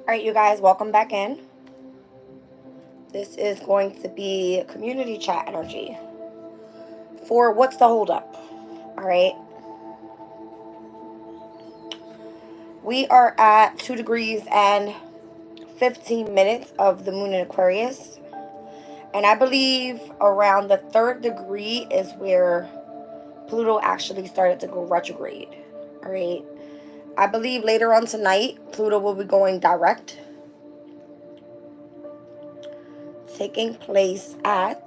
Alright, you guys, welcome back in. This is going to be community chat energy for what's the holdup. Alright. We are at 2 degrees and 15 minutes of the moon in Aquarius. And I believe around the 3rd degree is where Pluto actually started to go retrograde. Alright. I believe later on tonight, Pluto will be going direct. Taking place at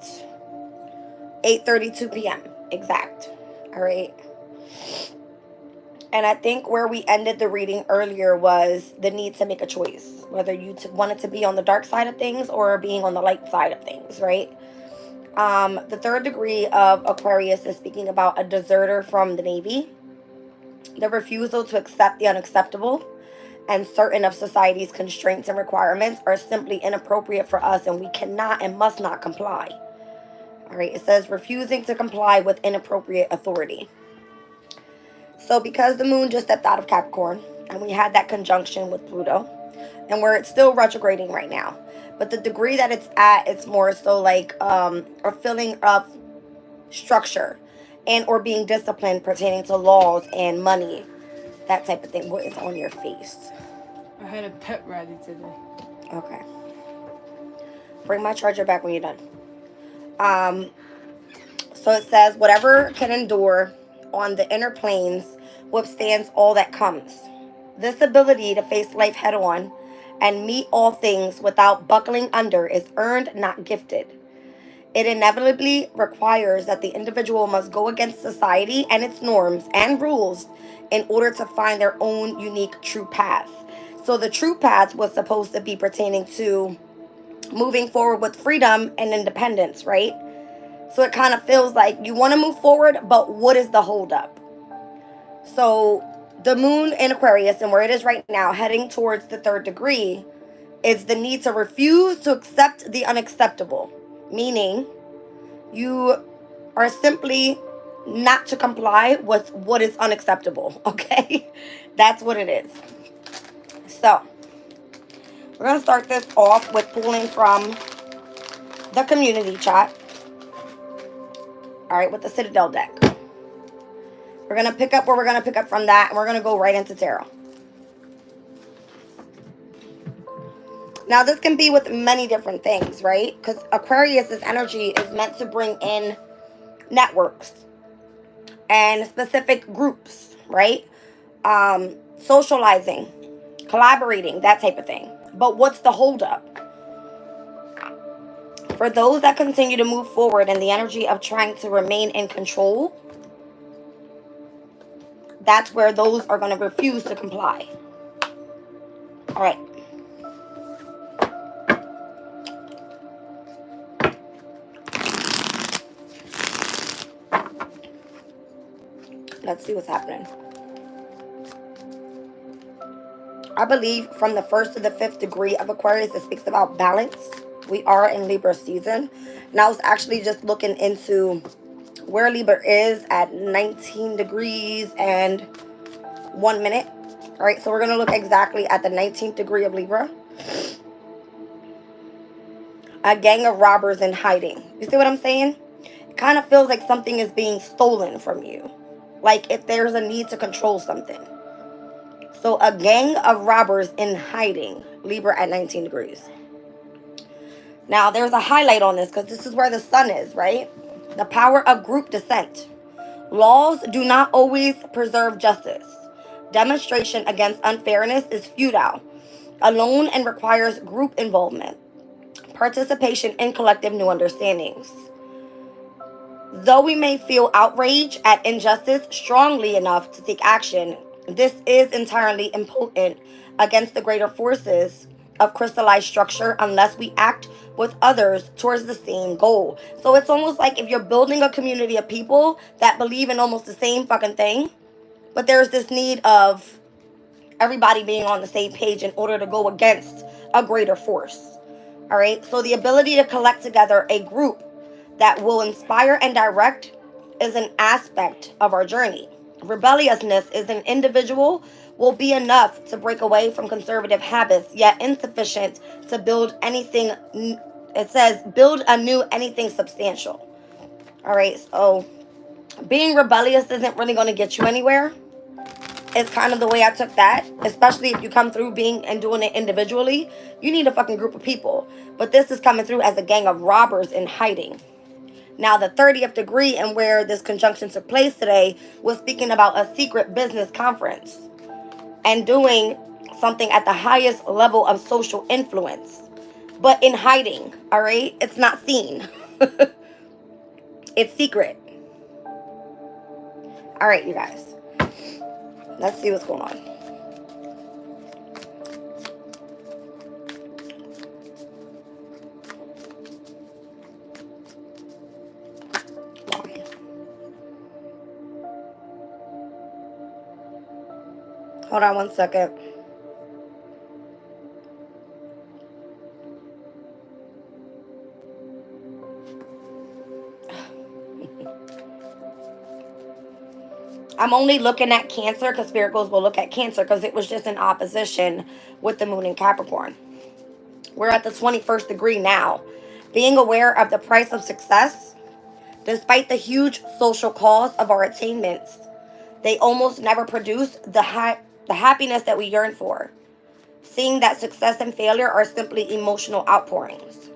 8:32 p.m. exact. All right. And I think where we ended the reading earlier was the need to make a choice, whether you wanted to be on the dark side of things or being on the light side of things, right? The 3rd degree of Aquarius is speaking about a deserter from the Navy, the refusal to accept the unacceptable, and certain of society's constraints and requirements are simply inappropriate for us, and we cannot and must not comply. All right, it says refusing to comply with inappropriate authority. So because the moon just stepped out of Capricorn, and we had that conjunction with Pluto, and where it's still retrograding right now, but the degree that it's at, it's more so like a feeling of structure and or being disciplined pertaining to laws and money, that type of thing. What is on your face? I had a pet rally today. Okay. Bring my charger back when you're done. So it says, whatever can endure on the inner planes withstands all that comes. This ability to face life head on and meet all things without buckling under is earned, not gifted. It inevitably requires that the individual must go against society and its norms and rules in order to find their own unique true path. So the true path was supposed to be pertaining to moving forward with freedom and independence, right? So it kind of feels like you want to move forward, but what is the holdup? So the moon in Aquarius and where it is right now, heading towards the 3rd degree, is the need to refuse to accept the unacceptable. Meaning, you are simply not to comply with what is unacceptable, okay? That's what it is. So, we're going to start this off with pulling from the community chat. All right, with the Citadel deck. We're going to pick up where we're going to pick up from that, and we're going to go right into tarot. Now, this can be with many different things, right? Because Aquarius's energy is meant to bring in networks and specific groups, right? Socializing, collaborating, that type of thing. But what's the holdup? For those that continue to move forward in the energy of trying to remain in control, that's where those are going to refuse to comply. All right. Let's see what's happening. I believe from the 1st to the 5th degree of Aquarius, it speaks about balance. We are in Libra season. And I was actually just looking into where Libra is at 19 degrees and 1 minute. All right, so we're going to look exactly at the 19th degree of Libra. A gang of robbers in hiding. You see what I'm saying? It kind of feels like something is being stolen from you. Like if there's a need to control something. So a gang of robbers in hiding. Libra at 19 degrees. Now there's a highlight on this because this is where the sun is, right? The power of group dissent. Laws do not always preserve justice. Demonstration against unfairness is futile, alone, and requires group involvement. Participation in collective new understandings. Though we may feel outrage at injustice strongly enough to take action, this is entirely impotent against the greater forces of crystallized structure unless we act with others towards the same goal. So it's almost like if you're building a community of people that believe in almost the same fucking thing, but there's this need of everybody being on the same page in order to go against a greater force. All right, so the ability to collect together a group that will inspire and direct is an aspect of our journey. Rebelliousness is an individual will be enough to break away from conservative habits, yet insufficient to build anything. It says build anew anything substantial. All right, so being rebellious isn't really going to get you anywhere. It's kind of the way I took that, especially if you come through being and doing it individually. You need a fucking group of people. But this is coming through as a gang of robbers in hiding. Now, the 30th degree and where this conjunction took place today was speaking about a secret business conference and doing something at the highest level of social influence, but in hiding, all right? It's not seen. It's secret. All right, you guys. Let's see what's going on. Hold on one second. I'm only looking at Cancer because Spirit Goes will look at Cancer because it was just in opposition with the moon in Capricorn. We're at the 21st degree now. Being aware of the price of success, despite the huge social cost of our attainments, they almost never produce the happiness that we yearn for. Seeing that success and failure are simply emotional outpourings.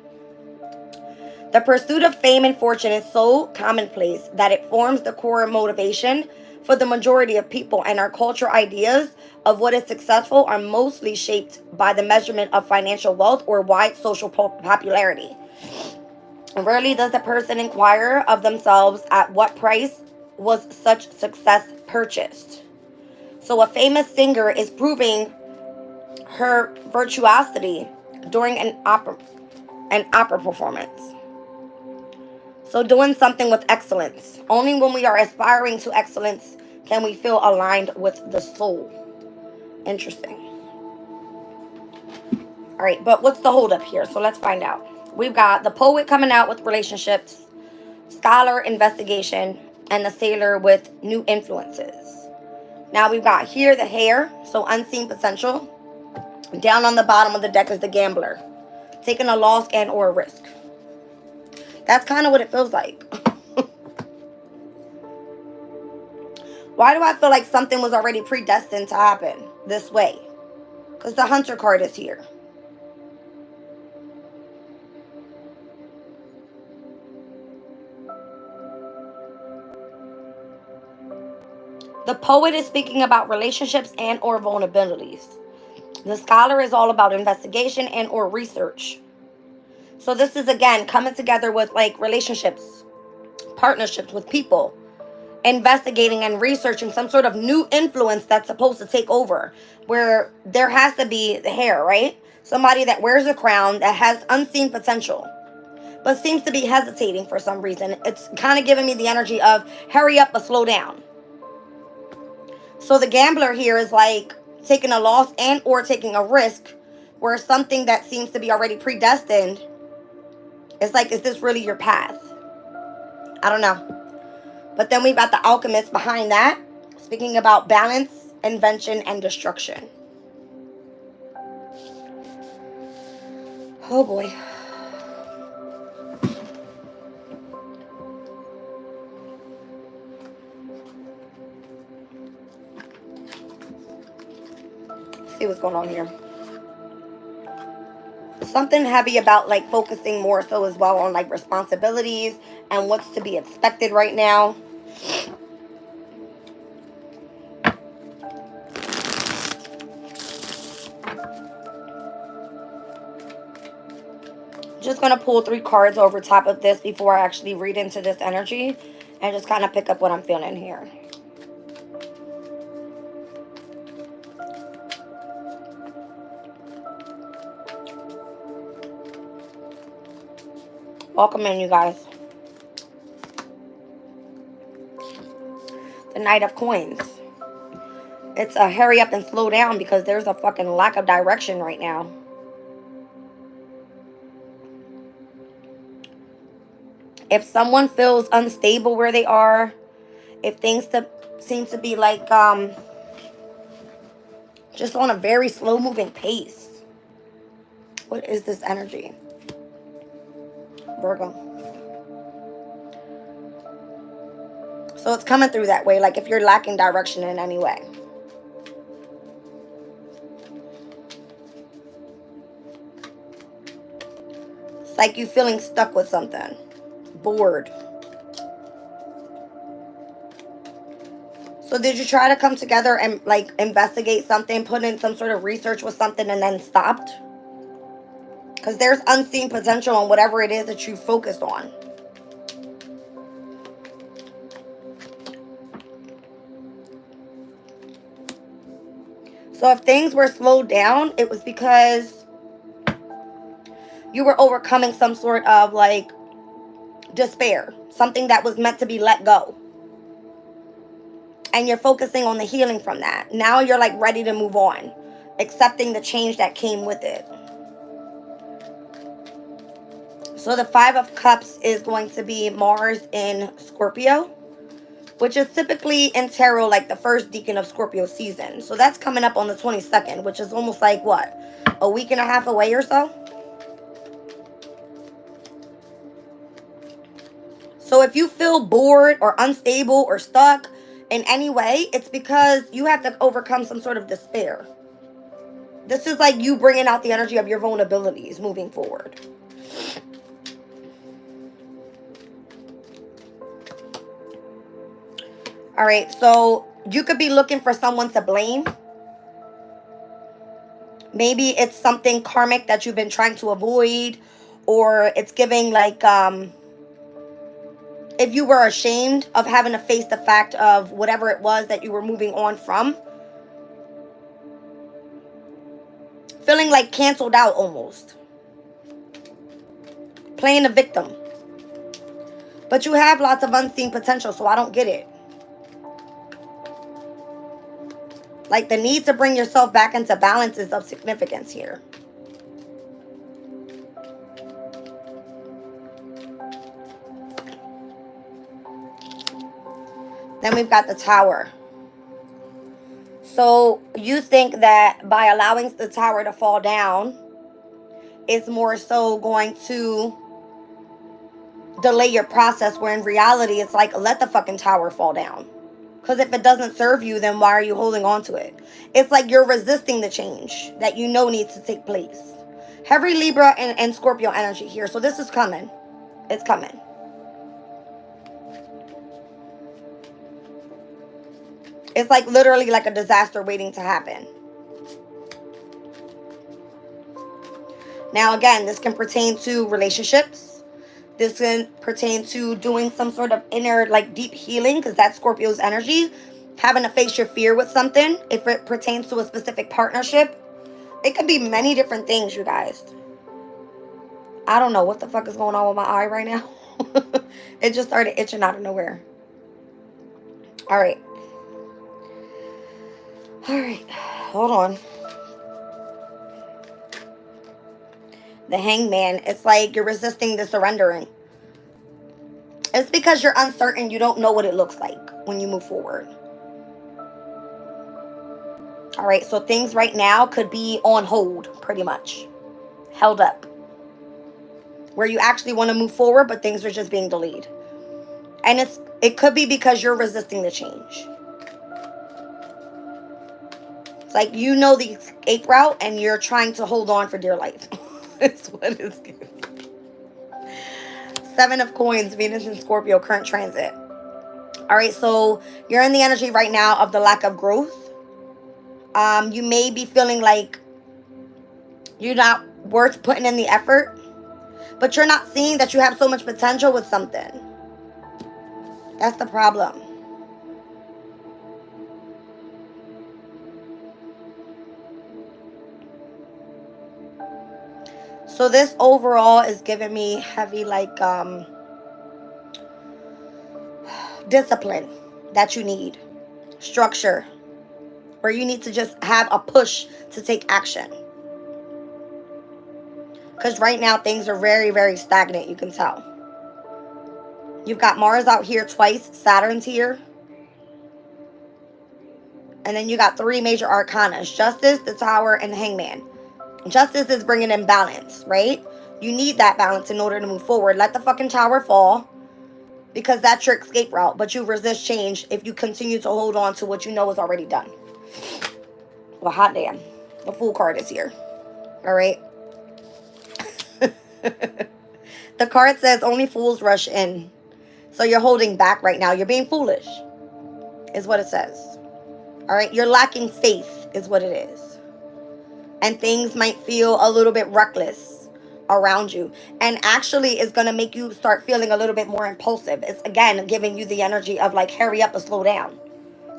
The pursuit of fame and fortune is so commonplace that it forms the core motivation for the majority of people, and our cultural ideas of what is successful are mostly shaped by the measurement of financial wealth or wide social popularity. Rarely does the person inquire of themselves at what price was such success purchased. So a famous singer is proving her virtuosity during an opera performance. So doing something with excellence. Only when we are aspiring to excellence can we feel aligned with the soul. Interesting. All right, but what's the holdup here? So let's find out. We've got the poet coming out with relationships, scholar investigation, and the sailor with new influences. Now we've got here the hare, so unseen potential. Down on the bottom of the deck is the gambler, taking a loss and or a risk. That's kind of what it feels like. Why do I feel like something was already predestined to happen this way? Because the Hunter card is here. The poet is speaking about relationships and or vulnerabilities. The scholar is all about investigation and or research. So this is, again, coming together with like relationships, partnerships with people, investigating and researching some sort of new influence that's supposed to take over, where there has to be the hair, right? Somebody that wears a crown that has unseen potential, but seems to be hesitating for some reason. It's kind of giving me the energy of hurry up but slow down. So the gambler here is like taking a loss and or taking a risk, where something that seems to be already predestined, it's like, is this really your path? I don't know. But then we've got the alchemist behind that, speaking about balance, invention, and destruction. Oh boy. Let's see what's going on here. Something heavy about like focusing more so as well on like responsibilities and what's to be expected right now. Just going to pull 3 cards over top of this before I actually read into this energy and just kind of pick up what I'm feeling here. Welcome in, you guys. The Knight of Coins. It's a hurry up and slow down because there's a fucking lack of direction right now. If someone feels unstable where they are, If things seem to be like just on a very slow moving pace. What is this energy? Virgo. So it's coming through that way, like if you're lacking direction in any way. It's like you feeling stuck with something. Bored. So did you try to come together and like investigate something, put in some sort of research with something and then stopped? Because there's unseen potential on whatever it is that you focused on. So if things were slowed down, it was because you were overcoming some sort of like despair. Something that was meant to be let go. And you're focusing on the healing from that. Now you're like ready to move on. Accepting the change that came with it. So the 5 of Cups is going to be Mars in Scorpio, which is typically in tarot like the first decan of Scorpio season. So that's coming up on the 22nd, which is almost like what? A week and a half away or so? So if you feel bored or unstable or stuck in any way, it's because you have to overcome some sort of despair. This is like you bringing out the energy of your vulnerabilities moving forward. All right, so you could be looking for someone to blame. Maybe it's something karmic that you've been trying to avoid, or it's giving like if you were ashamed of having to face the fact of whatever it was that you were moving on from. Feeling like canceled out almost. Playing the victim. But you have lots of unseen potential, so I don't get it. Like the need to bring yourself back into balance is of significance here. Then we've got the Tower. So you think that by allowing the Tower to fall down, it's more so going to delay your process, where in reality, it's like, let the fucking Tower fall down. Because if it doesn't serve you, then why are you holding on to it? It's like you're resisting the change that you know needs to take place. Heavy Libra and Scorpio energy here. So this is coming. It's coming. It's like literally like a disaster waiting to happen. Now, again, this can pertain to relationships. This can pertain to doing some sort of inner, like, deep healing, because that's Scorpio's energy. Having to face your fear with something. If it pertains to a specific partnership. It could be many different things, you guys. I don't know what the fuck is going on with my eye right now. It just started itching out of nowhere. All right. All right. Hold on. The Hangman. It's like you're resisting the surrendering. It's because you're uncertain. You don't know what it looks like when you move forward. All right. So things right now could be on hold, pretty much. Held up. Where you actually want to move forward, but things are just being delayed. And it could be because you're resisting the change. It's like you know the escape route and you're trying to hold on for dear life. That's what it's giving. 7 of Coins, Venus in Scorpio, current transit. All right, so you're in the energy right now of the lack of growth. You may be feeling like you're not worth putting in the effort, but you're not seeing that you have so much potential with something. That's the problem. So this overall is giving me heavy, like, discipline that you need. Structure. Where you need to just have a push to take action. Because right now things are very, very stagnant, you can tell. You've got Mars out here twice. Saturn's here. And then you got 3 major arcana: Justice, the Tower, and the Hangman. Justice is bringing in balance, right? You need that balance in order to move forward. Let the fucking Tower fall, because that's your escape route. But you resist change if you continue to hold on to what you know is already done. Well, hot damn. The Fool card is here. All right. The card says only fools rush in. So you're holding back right now. You're being foolish, is what it says. All right. You're lacking faith, is what it is. And things might feel a little bit reckless around you. And actually, it's going to make you start feeling a little bit more impulsive. It's, again, giving you the energy of like, hurry up and slow down.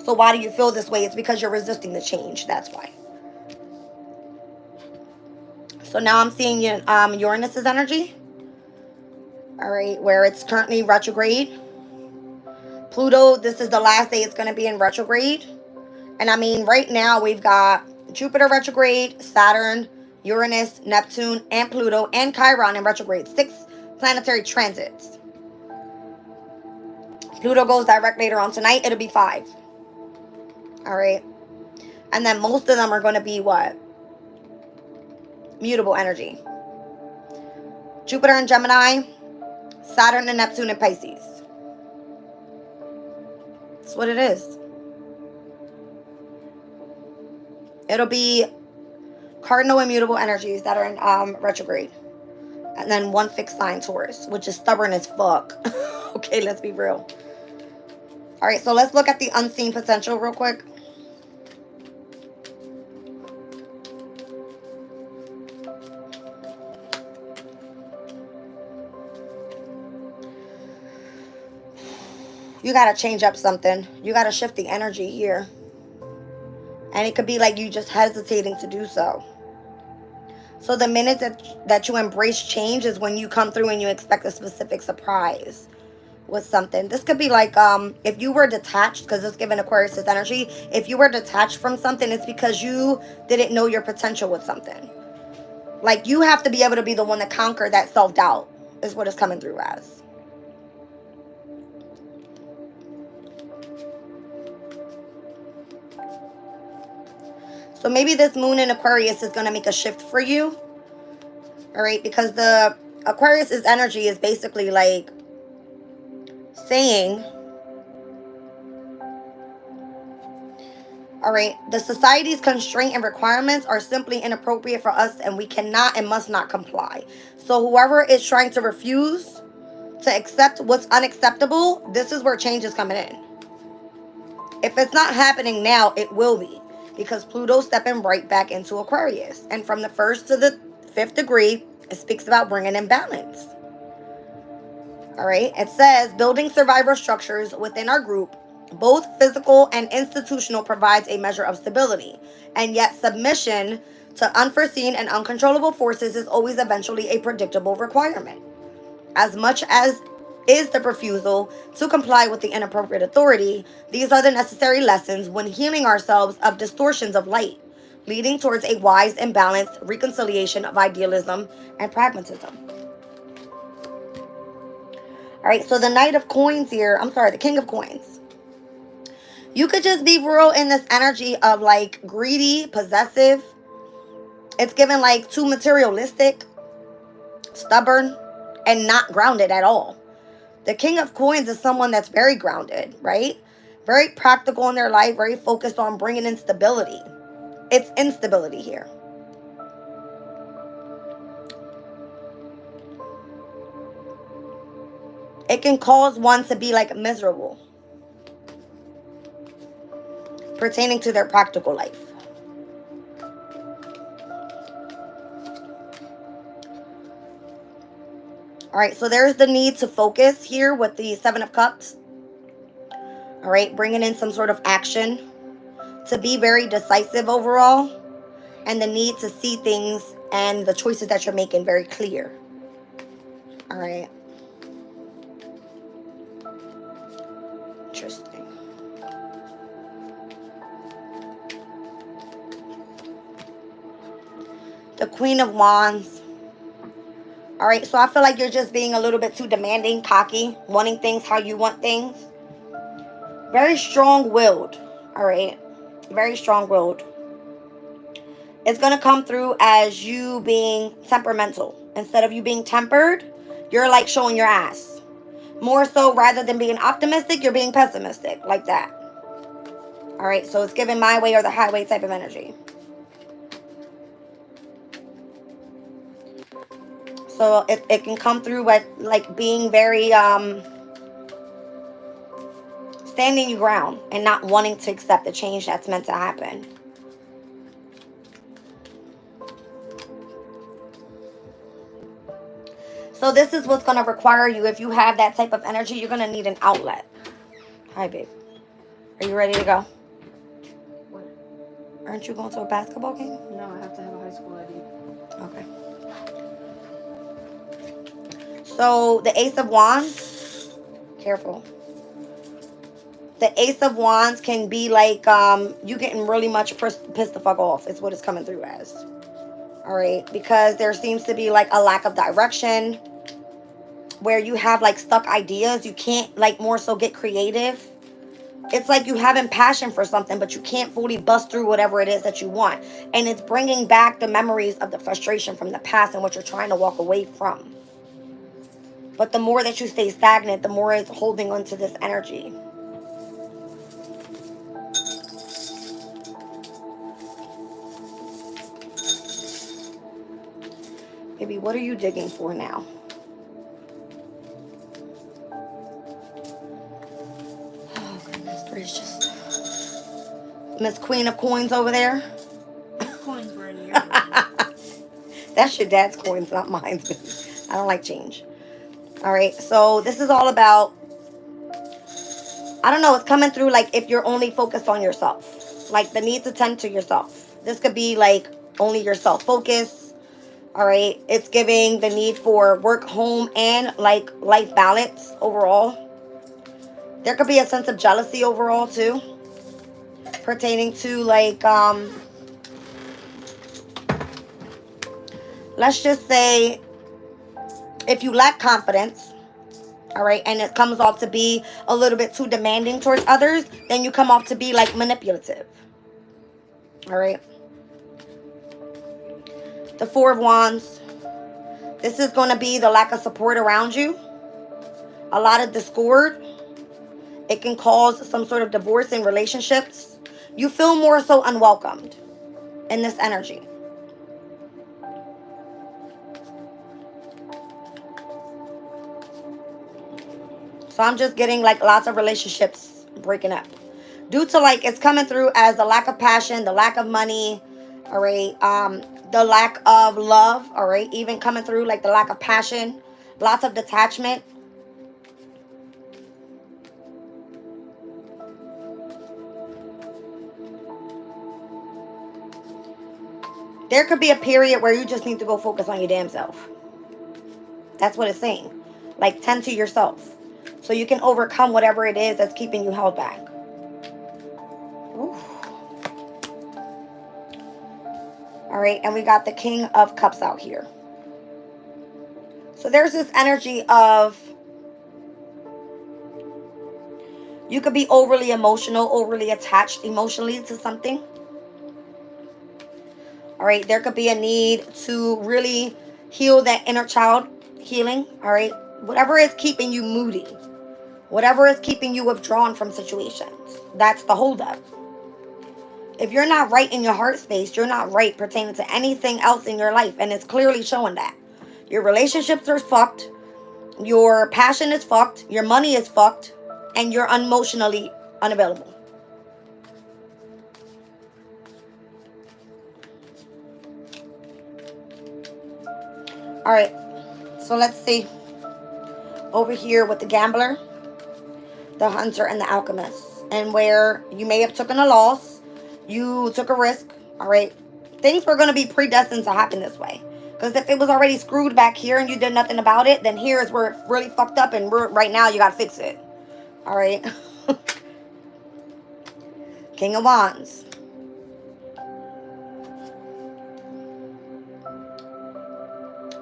So why do you feel this way? It's because you're resisting the change. That's why. So now I'm seeing Uranus's energy. All right, where it's currently retrograde. Pluto, this is the last day it's going to be in retrograde. And I mean, right now we've got Jupiter retrograde, Saturn, Uranus, Neptune, and Pluto, and Chiron in retrograde. 6 planetary transits. Pluto goes direct later on tonight. It'll be 5. All right. And then most of them are going to be what? Mutable energy. Jupiter in Gemini, Saturn and Neptune in Pisces. That's what it is. It'll be cardinal immutable energies that are in retrograde. And then 1 fixed sign, Taurus, which is stubborn as fuck. Okay, let's be real. All right, so let's look at the unseen potential real quick. You got to change up something. You got to shift the energy here. And it could be like you just hesitating to do so. So the minute that you embrace change is when you come through and you expect a specific surprise with something. This could be like if you were detached, because it's giving Aquarius this energy. If you were detached from something, it's because you didn't know your potential with something. Like you have to be able to be the one to conquer that self-doubt is what it's coming through as. So maybe this moon in Aquarius is going to make a shift for you. All right, because the Aquarius's energy is basically like saying, all right, the society's constraint and requirements are simply inappropriate for us and we cannot and must not comply. So whoever is trying to refuse to accept what's unacceptable, this is where change is coming in. If it's not happening now, it will be. Because Pluto's stepping right back into Aquarius. And from the 1st to the 5th degree, it speaks about bringing in balance. All right. It says, building survivor structures within our group, both physical and institutional, provides a measure of stability. And yet submission to unforeseen and uncontrollable forces is always eventually a predictable requirement. As much as is the refusal to comply with the inappropriate authority, these are the necessary lessons when healing ourselves of distortions of light, leading towards a wise and balanced reconciliation of idealism and pragmatism. All right, so the Knight of Coins here, the King of Coins. You could just be real in this energy of like greedy, possessive. It's given like too materialistic, stubborn, and not grounded at all. The King of Coins is someone that's very grounded, right? Very practical in their life, very focused on bringing in stability. It's instability here. It can cause one to be like miserable pertaining to their practical life. All right, so there's the need to focus here with the 7 of Cups. All right, bringing in some sort of action to be very decisive overall, and the need to see things and the choices that you're making very clear. All right. Interesting. The Queen of Wands. All right, so I feel like you're just being a little bit too demanding, cocky, wanting things how you want things. Very strong-willed, all right? Very strong-willed. It's going to come through as you being temperamental. Instead of you being tempered, you're like showing your ass. More so, rather than being optimistic, you're being pessimistic. Like that. Alright, so it's giving my way or the highway type of energy. So it can come through with like being very standing your ground and not wanting to accept the change that's meant to happen. So this is what's going to require you. If you have that type of energy, you're going to need an outlet. Hi, babe. Are you ready to go? What? Aren't you going to a basketball game? No, I have to have a high school ID. Okay. So the Ace of Wands, careful. The Ace of Wands can be like you getting really much pissed the fuck off is what it's coming through as. All right, because there seems to be like a lack of direction where you have like stuck ideas. You can't like more so get creative. It's like you having passion for something, but you can't fully bust through whatever it is that you want. And it's bringing back the memories of the frustration from the past and what you're trying to walk away from. But the more that you stay stagnant, the more it's holding onto this energy. Baby, what are you digging for now? Oh, goodness gracious. Miss Queen of Coins over there. Coins were in here. That's your dad's coins, not mine. I don't like change. All right, so this is all about, I don't know, it's coming through like if you're only focused on yourself. Like the need to tend to yourself. This could be like only yourself focus. All right, it's giving the need for work, home, and like life balance overall. There could be a sense of jealousy overall too, pertaining to like let's just say if you lack confidence, all right, and it comes off to be a little bit too demanding towards others, then you come off to be like manipulative. All right. The Four of Wands. This is going to be the lack of support around you. A lot of discord. It can cause some sort of divorce in relationships. You feel more so unwelcomed in this energy. So I'm just getting like lots of relationships breaking up. Due to like, it's coming through as the lack of passion, the lack of money, all right, the lack of love, all right, even coming through like the lack of passion, lots of detachment. There could be a period where you just need to go focus on your damn self. That's what it's saying. Like, tend to yourself so you can overcome whatever it is that's keeping you held back. Ooh. All right, and we got the King of Cups out here. So there's this energy of you could be overly emotional, overly attached emotionally to something. All right, there could be a need to really heal that inner child healing. All right, whatever is keeping you moody, whatever is keeping you withdrawn from situations, that's the holdup. If you're not right in your heart space, you're not right pertaining to anything else in your life, and it's clearly showing that. Your relationships are fucked, your passion is fucked, your money is fucked, and you're emotionally unavailable. All right, so let's see. Over here with the Gambler, the Hunter, and the Alchemist. And where you may have taken a loss, you took a risk, all right? Things were going to be predestined to happen this way. Because if it was already screwed back here and you did nothing about it, then here is where it really fucked up, and right now you got to fix it. All right? King of Wands.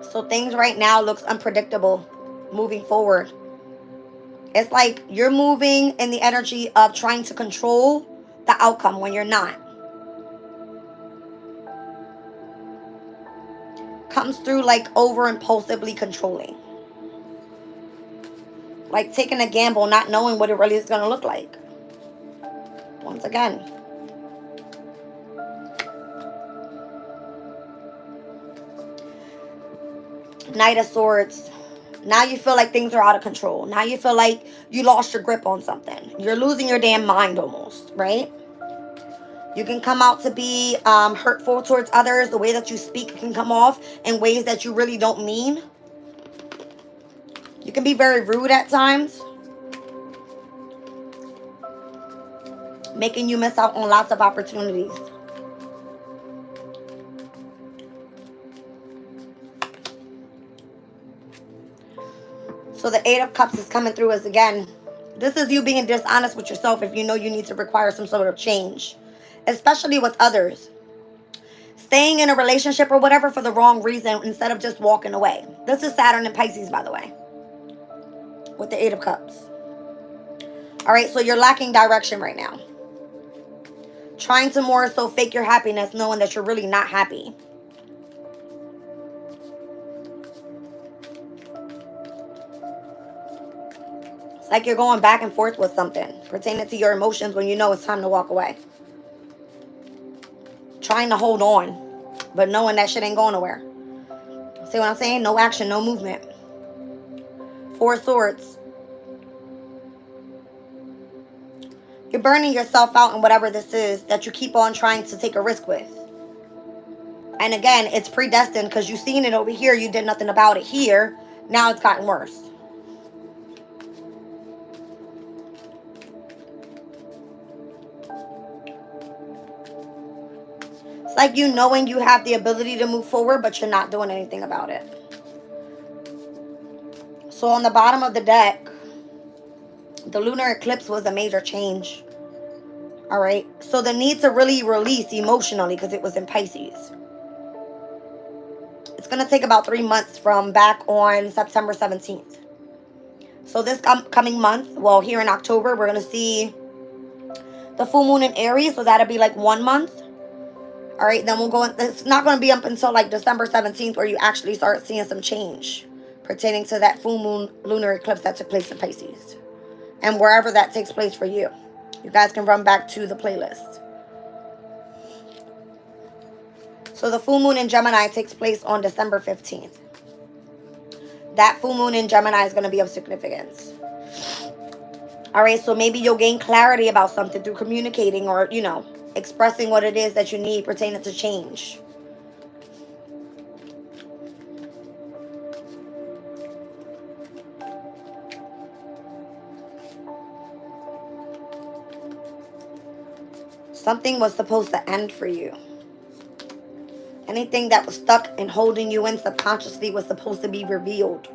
So things right now looks unpredictable moving forward. It's like you're moving in the energy of trying to control the outcome when you're not. Comes through like over impulsively controlling. Like taking a gamble, not knowing what it really is going to look like. Once again. Knight of Swords. Now you feel like things are out of control. Now you feel like you lost your grip on something. You're losing your damn mind almost, right? You can come out to be hurtful towards others. The way that you speak can come off in ways that you really don't mean. You can be very rude at times, making you miss out on lots of opportunities. So the Eight of Cups is coming through as, again, this is you being dishonest with yourself if you know you need to require some sort of change, especially with others. Staying in a relationship or whatever for the wrong reason instead of just walking away. This is Saturn and Pisces, by the way, with the Eight of Cups. All right, so you're lacking direction right now. Trying to more so fake your happiness, knowing that you're really not happy. It's like you're going back and forth with something pertaining to your emotions when you know it's time to walk away. Trying to hold on, but knowing that shit ain't going nowhere. See what I'm saying? No action, no movement. Four of Swords. You're burning yourself out in whatever this is that you keep on trying to take a risk with. And again, it's predestined because you've seen it over here. You did nothing about it here. Now it's gotten worse. It's like you knowing you have the ability to move forward, but you're not doing anything about it. So on the bottom of the deck, the lunar eclipse was a major change. All right. So the need to really release emotionally because it was in Pisces. It's going to take about 3 months from back on September 17th. So this coming month, well, here in October, we're going to see the full moon in Aries. So that'll be like 1 month. All right. Then we'll go. It's not going to be up until like December 17th where you actually start seeing some change pertaining to that full moon lunar eclipse that took place in Pisces. And wherever that takes place for you. You guys can run back to the playlist. So the full moon in Gemini takes place on December 15th. That full moon in Gemini is going to be of significance. All right, so maybe you'll gain clarity about something through communicating or, you know, expressing what it is that you need pertaining to change. Something was supposed to end for you. Anything that was stuck and holding you in subconsciously was supposed to be revealed.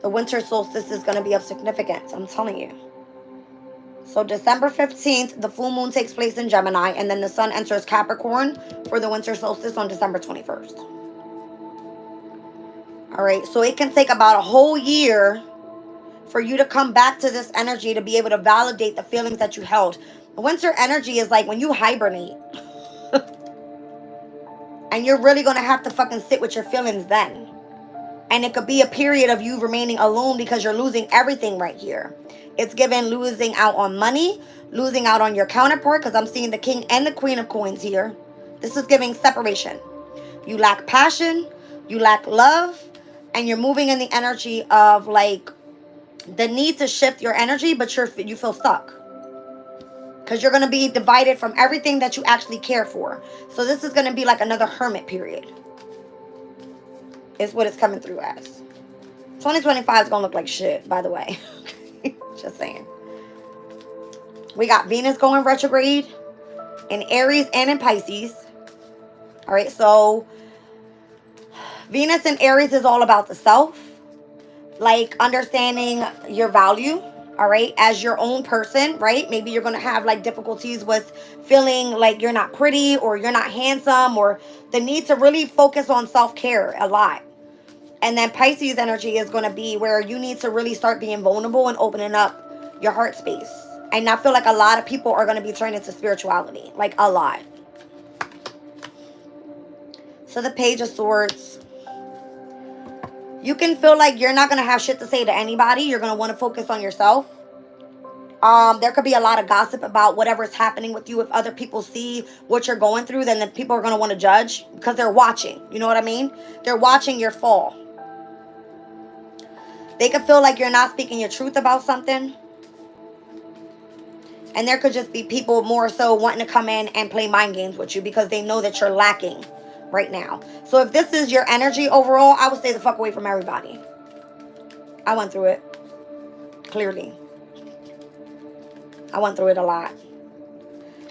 The winter solstice is going to be of significance, I'm telling you. So December 15th, the full moon takes place in Gemini, and then the sun enters Capricorn for the winter solstice on December 21st. All right, so it can take about a whole year for you to come back to this energy to be able to validate the feelings that you held. The winter energy is like when you hibernate. And you're really going to have to fucking sit with your feelings then. And it could be a period of you remaining alone because you're losing everything right here. It's given losing out on money, losing out on your counterpart, because I'm seeing the King and the Queen of Coins here. This is giving separation. You lack passion, you lack love, and you're moving in the energy of like the need to shift your energy, but you feel stuck. Because you're going to be divided from everything that you actually care for. So this is going to be like another hermit period. Is what it's coming through as. 2025 is going to look like shit, by the way. Just saying. We got Venus going retrograde in Aries and in Pisces. All right, so Venus in Aries is all about the self. Like understanding your value. All right, as your own person, right? Maybe you're going to have like difficulties with feeling like you're not pretty or you're not handsome, or the need to really focus on self-care a lot. And then Pisces energy is going to be where you need to really start being vulnerable and opening up your heart space And I feel like a lot of people are going to be turning to spirituality. Like, a lot. So the Page of Swords. You can feel like you're not going to have shit to say to anybody. You're going to want to focus on yourself. There could be a lot of gossip about whatever's happening with you. If other people see what you're going through, then the people are going to want to judge because they're watching. You know what I mean? They're watching your fall. They could feel like you're not speaking your truth about something. And there could just be people more so wanting to come in and play mind games with you because they know that you're lacking right now. So if this is your energy overall, I would stay the fuck away from everybody. I went through it. Clearly. I went through it a lot.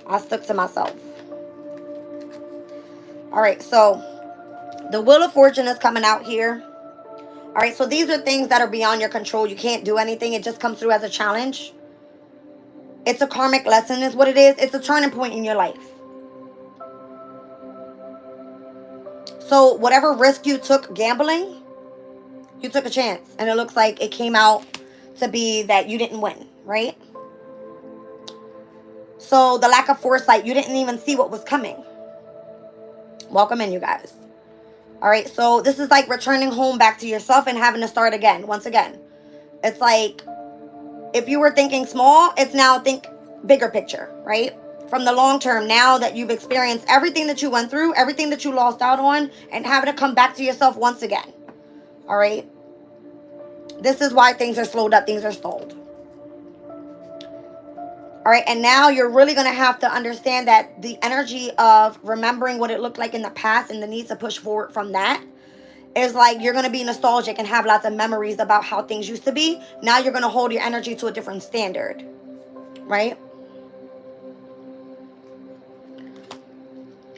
I stuck to myself. Alright, so the Wheel of Fortune is coming out here. Alright, so these are things that are beyond your control. You can't do anything. It just comes through as a challenge. It's a karmic lesson is what it is. It's a turning point in your life. So whatever risk you took gambling, you took a chance. And it looks like it came out to be that you didn't win, right? So the lack of foresight, you didn't even see what was coming. Welcome in, you guys. All right, so this is like returning home back to yourself and having to start again, once again. It's like, if you were thinking small, it's now think bigger picture, right? From the long term, now that you've experienced everything that you went through, everything that you lost out on, and having to come back to yourself once again. All right? This is why things are slowed up, things are stalled. All right, and now you're really going to have to understand that the energy of remembering what it looked like in the past and the need to push forward from that is like you're going to be nostalgic and have lots of memories about how things used to be. Now you're going to hold your energy to a different standard, right?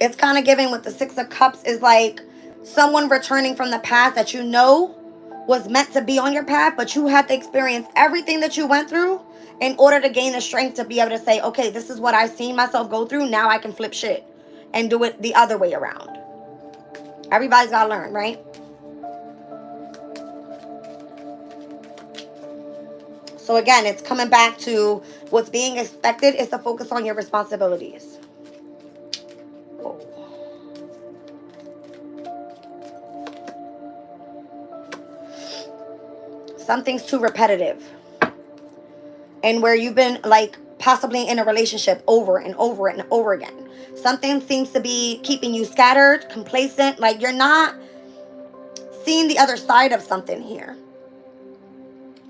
It's kind of giving with the Six of Cups is like someone returning from the past that you know was meant to be on your path, but you had to experience everything that you went through in order to gain the strength to be able to say, okay, this is what I've seen myself go through. Now I can flip shit and do it the other way around. Everybody's got to learn, right? So again, it's coming back to what's being expected is to focus on your responsibilities. Whoa. Something's too repetitive. And where you've been like possibly in a relationship over and over and over again. Something seems to be keeping you scattered, complacent, like you're not seeing the other side of something here.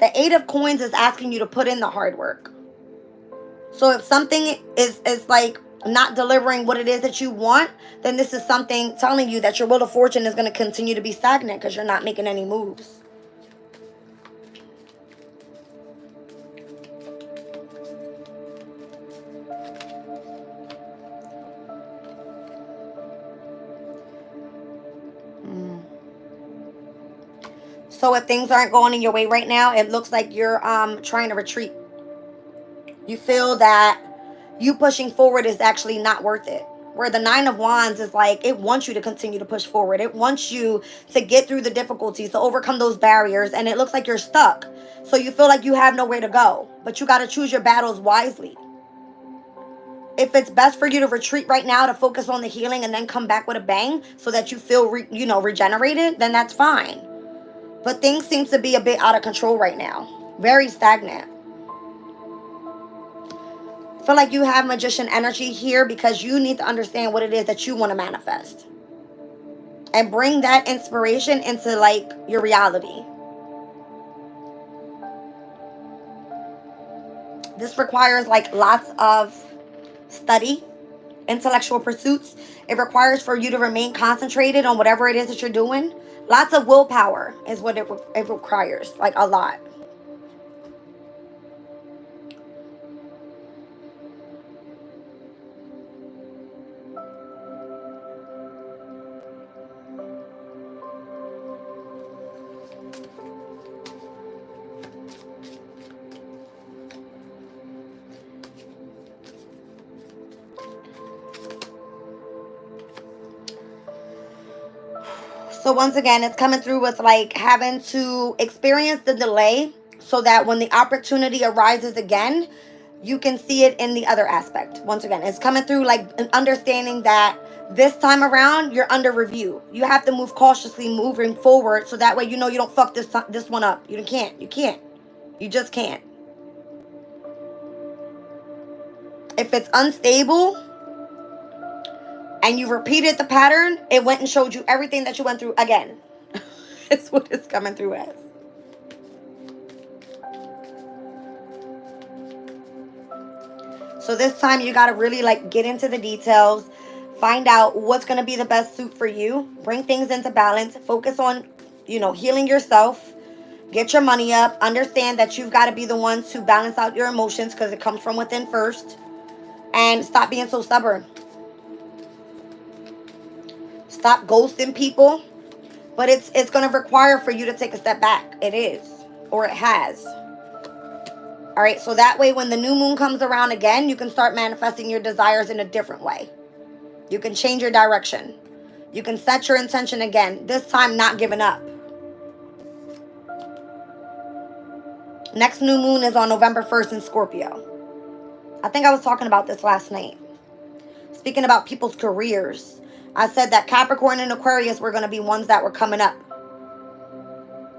The Eight of Coins is asking you to put in the hard work. So if something is like not delivering what it is that you want, then this is something telling you that your Wheel of Fortune is going to continue to be stagnant because you're not making any moves. So if things aren't going in your way right now, it looks like you're trying to retreat. You feel that you pushing forward is actually not worth it. Where the Nine of Wands is like, it wants you to continue to push forward. It wants you to get through the difficulties, to overcome those barriers. And it looks like you're stuck. So you feel like you have nowhere to go. But you got to choose your battles wisely. If it's best for you to retreat right now to focus on the healing and then come back with a bang so that you feel, regenerated, then that's fine. But things seem to be a bit out of control right now. Very stagnant. I feel like you have magician energy here because you need to understand what it is that you want to manifest. And bring that inspiration into like your reality. This requires like lots of study, intellectual pursuits. It requires for you to remain concentrated on whatever it is that you're doing. Lots of willpower is what it requires, like a lot. So once again, it's coming through with like having to experience the delay so that when the opportunity arises again, you can see it in the other aspect. Once again, it's coming through like an understanding that this time around you're under review. You have to move cautiously moving forward, so that way you know you don't fuck this one up. You can't. You just can't. If it's unstable and you repeated the pattern, it went and showed you everything that you went through again. It's what it's coming through as. So this time you got to really like get into the details, find out what's going to be the best suit for you, bring things into balance, focus on, healing yourself, get your money up, understand that you've got to be the ones to balance out your emotions because it comes from within first, and stop being so stubborn. Stop ghosting people, but it's going to require for you to take a step back. It is, or it has. All right, so that way when the new moon comes around again, you can start manifesting your desires in a different way. You can change your direction. You can set your intention again, this time not giving up. Next new moon is on November 1st in Scorpio. I think I was talking about this last night. Speaking about people's careers, I said that Capricorn and Aquarius were going to be ones that were coming up.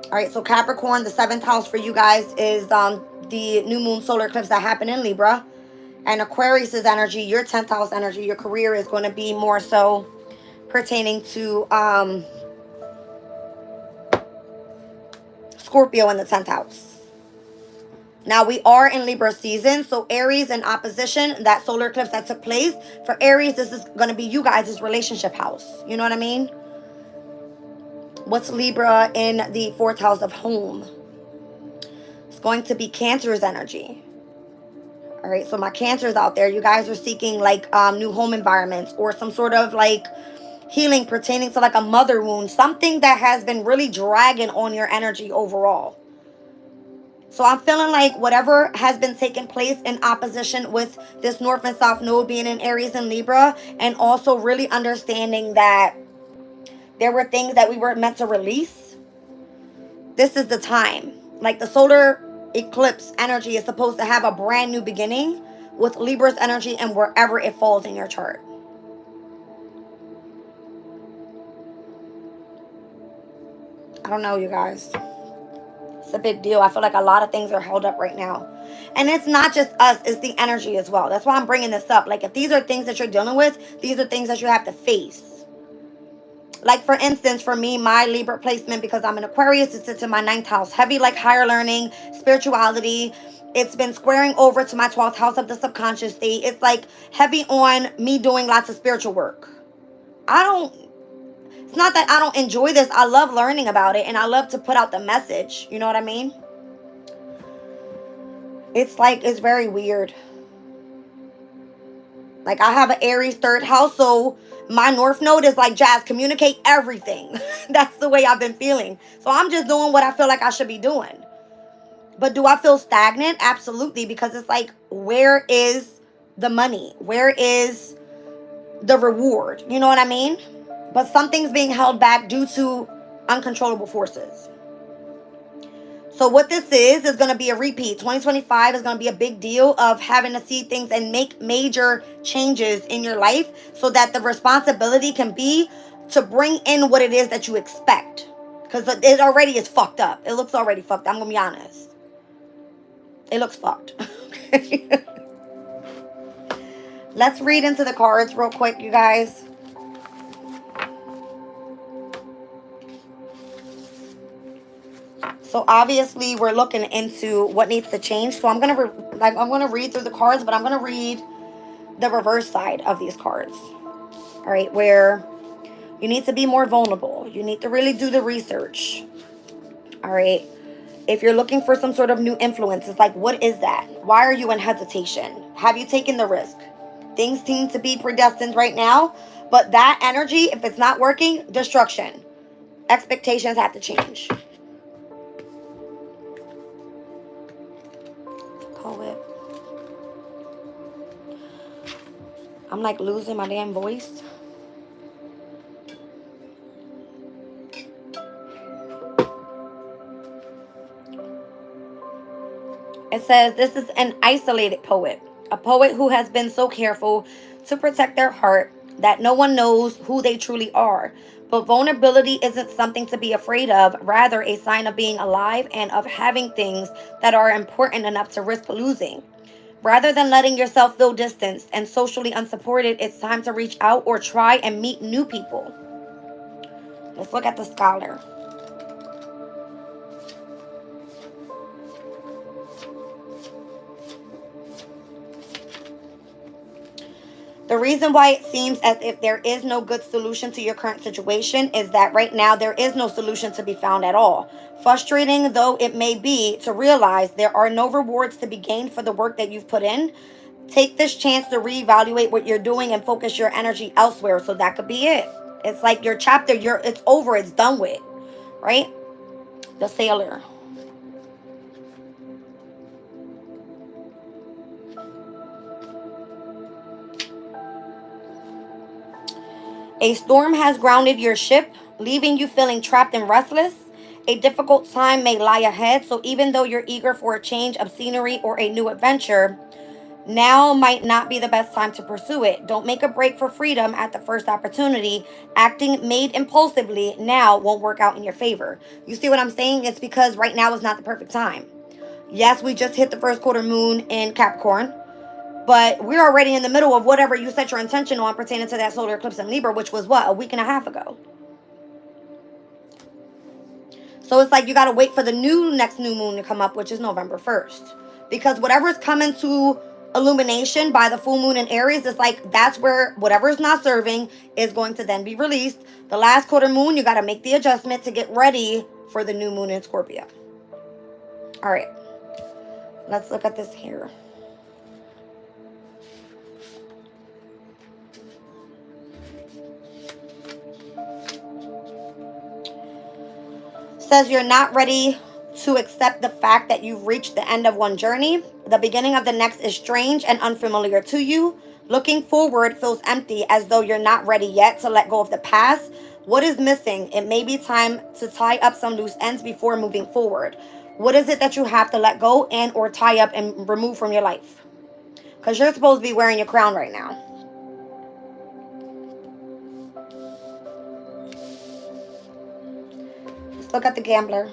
All right, so Capricorn, the 7th house for you guys is the new moon solar eclipse that happened in Libra. And Aquarius's energy, your 10th house energy, your career is going to be more so pertaining to Scorpio in the 10th house. Now we are in Libra season, so Aries in opposition, that solar eclipse that took place, for Aries, this is going to be you guys' relationship house. You know what I mean? What's Libra in the 4th house of home? It's going to be Cancer's energy. All right, so my Cancers out there, you guys are seeking like new home environments or some sort of like healing pertaining to like a mother wound, something that has been really dragging on your energy overall. So I'm feeling like whatever has been taking place in opposition with this North and South node being in Aries and Libra, and also really understanding that there were things that we were meant to release. This is the time. Like the solar eclipse energy is supposed to have a brand new beginning with Libra's energy and wherever it falls in your chart. I don't know, you guys. It's a big deal. I feel like a lot of things are held up right now. And it's not just us, it's the energy as well. That's why I'm bringing this up. Like if these are things that you're dealing with, these are things that you have to face. Like for instance, for me, my Libra placement, because I'm an Aquarius, it sits in my 9th house. Heavy like higher learning, spirituality. It's been squaring over to my 12th house of the subconscious state. It's like heavy on me doing lots of spiritual work. It's not that I don't enjoy this. I love learning about it and I love to put out the message. You know what I mean? It's like, it's very weird. Like I have an Aries 3rd house, so my North node is like, Jazz, communicate everything. That's the way I've been feeling. So I'm just doing what I feel like I should be doing. But do I feel stagnant? Absolutely. Because it's like, where is the money? Where is the reward? You know what I mean? But something's being held back due to uncontrollable forces. So what this is going to be a repeat. 2025 is going to be a big deal of having to see things and make major changes in your life so that the responsibility can be to bring in what it is that you expect. Because it already is fucked up. It looks already fucked up. I'm going to be honest. It looks fucked. Let's read into the cards real quick, you guys. So obviously we're looking into what needs to change. So I'm gonna read through the cards, but I'm gonna read the reverse side of these cards. All right, where you need to be more vulnerable. You need to really do the research. All right. If you're looking for some sort of new influence, it's like, what is that? Why are you in hesitation? Have you taken the risk? Things seem to be predestined right now, but that energy, if it's not working, destruction. Expectations have to change. Poet. I'm like losing my damn voice. It says this is an isolated poet, a poet who has been so careful to protect their heart that no one knows who they truly are. But vulnerability isn't something to be afraid of, rather a sign of being alive and of having things that are important enough to risk losing. Rather than letting yourself feel distanced and socially unsupported, it's time to reach out or try and meet new people. Let's look at the scholar. The reason why it seems as if there is no good solution to your current situation is that right now there is no solution to be found at all. Frustrating though it may be to realize there are no rewards to be gained for the work that you've put in, take this chance to reevaluate what you're doing and focus your energy elsewhere. So that could be it. It's like your chapter, it's over, it's done with, right? The Sailor. A storm has grounded your ship, leaving you feeling trapped and restless. A difficult time may lie ahead, so even though you're eager for a change of scenery or a new adventure, now might not be the best time to pursue it. Don't make a break for freedom at the first opportunity. Acting made impulsively now won't work out in your favor. You see what I'm saying? It's because right now is not the perfect time. Yes, we just hit the first quarter moon in Capricorn. But we're already in the middle of whatever you set your intention on pertaining to that solar eclipse in Libra, which was what, a week and a half ago. So it's like you got to wait for the next new moon to come up, which is November 1st. Because whatever's coming to illumination by the full moon in Aries, it's like that's where whatever's not serving is going to then be released. The last quarter moon, you got to make the adjustment to get ready for the new moon in Scorpio. All right. Let's look at this here. Says you're not ready to accept the fact that you've reached the end of one journey. The beginning of the next is strange and unfamiliar to you. Looking forward feels empty, as though you're not ready yet to let go of the past. What is missing? It may be time to tie up some loose ends before moving forward. What is it that you have to let go and or tie up and remove from your life? Because you're supposed to be wearing your crown right now. Let's look at the Gambler.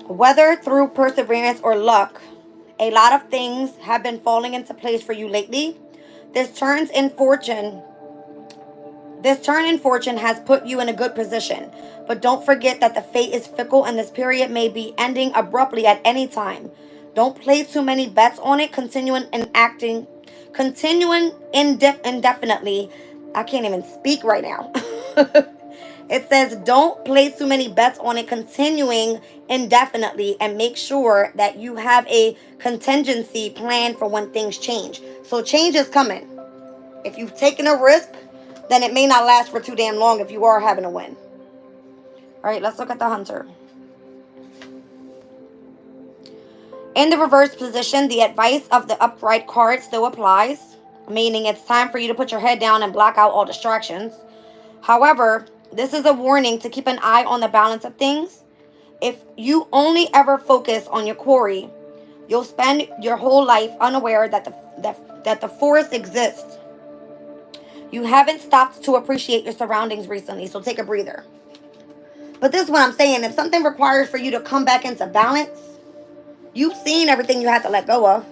Whether through perseverance or luck, a lot of things have been falling into place for you lately. This turn in fortune has put you in a good position. But don't forget that the fate is fickle and this period may be ending abruptly at any time. Don't place too many bets on it. Continuing indefinitely. I can't even speak right now. It says don't place too many bets on it, continuing indefinitely, and make sure that you have a contingency plan for when things change. So change is coming. If you've taken a risk, then it may not last for too damn long if you are having a win. All right, let's look at the Hunter. In the reverse position, the advice of the upright card still applies, meaning it's time for you to put your head down and block out all distractions. However, this is a warning to keep an eye on the balance of things. If you only ever focus on your quarry, you'll spend your whole life unaware that the forest exists. You haven't stopped to appreciate your surroundings recently, so take a breather. But this is what I'm saying. If something requires for you to come back into balance, you've seen everything you had to let go of.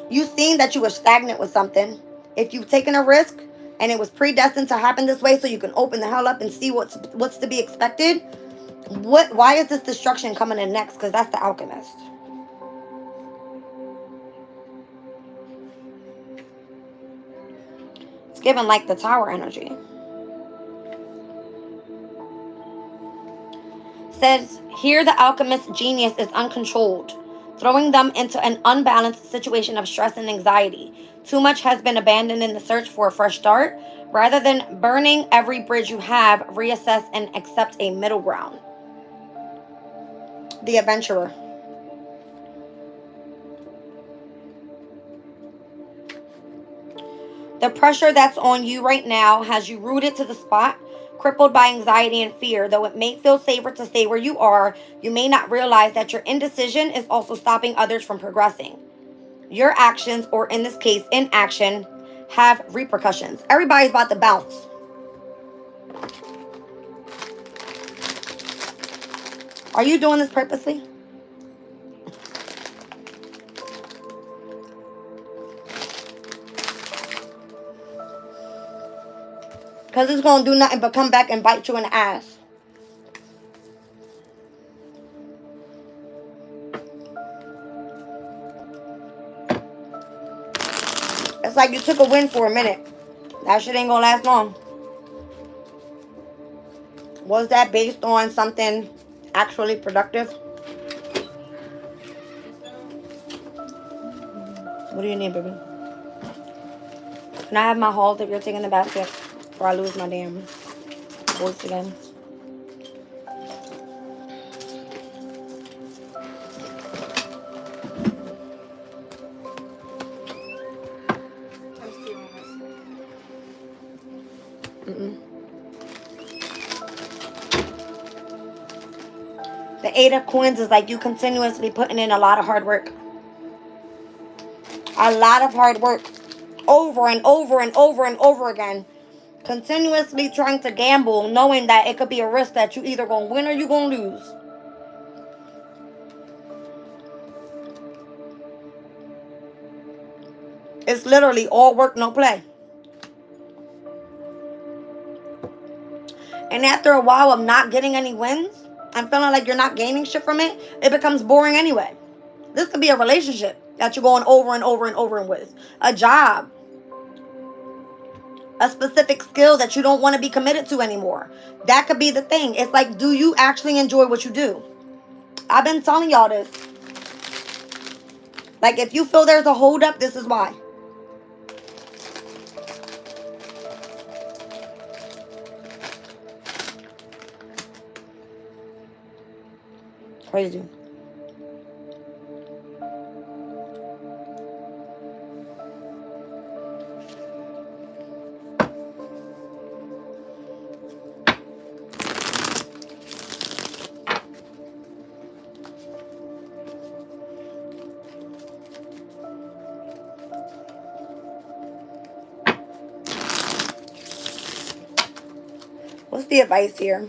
You've seen that you were stagnant with something. If you've taken a risk and it was predestined to happen this way so you can open the hell up and see what's to be expected, why is this destruction coming in next? Because that's the Alchemist. It's given like the Tower energy. Says here the alchemist's genius is uncontrolled, throwing them into an unbalanced situation of stress and anxiety. Too much has been abandoned in the search for a fresh start. Rather than burning every bridge you have, reassess and accept a middle ground. The Adventurer. The pressure that's on you right now has you rooted to the spot, crippled by anxiety and fear. Though it may feel safer to stay where you are, you may not realize that your indecision is also stopping others from progressing. Your actions, or in this case, inaction, have repercussions. Everybody's about to bounce. Are you doing this purposely? Because it's going to do nothing but come back and bite you in the ass. It's like you took a win for a minute. That shit ain't going to last long. Was that based on something actually productive? What do you need, baby? Can I have my hauls if you're taking the basket before I lose my damn voice again? The Eight of Coins is like you continuously putting in a lot of hard work. A lot of hard work. Over and over and over and over again. Continuously trying to gamble, knowing that it could be a risk that you either going to win or you going to lose. It's literally all work, no play. And after a while of not getting any wins and feeling like you're not gaining shit from it, it becomes boring anyway. This could be a relationship that you're going over and over and over and with. A job. A specific skill that you don't want to be committed to anymore. That could be the thing. It's like, do you actually enjoy what you do? I've been telling y'all this. Like, if you feel there's a hold up, this is why. Crazy. What's the advice here?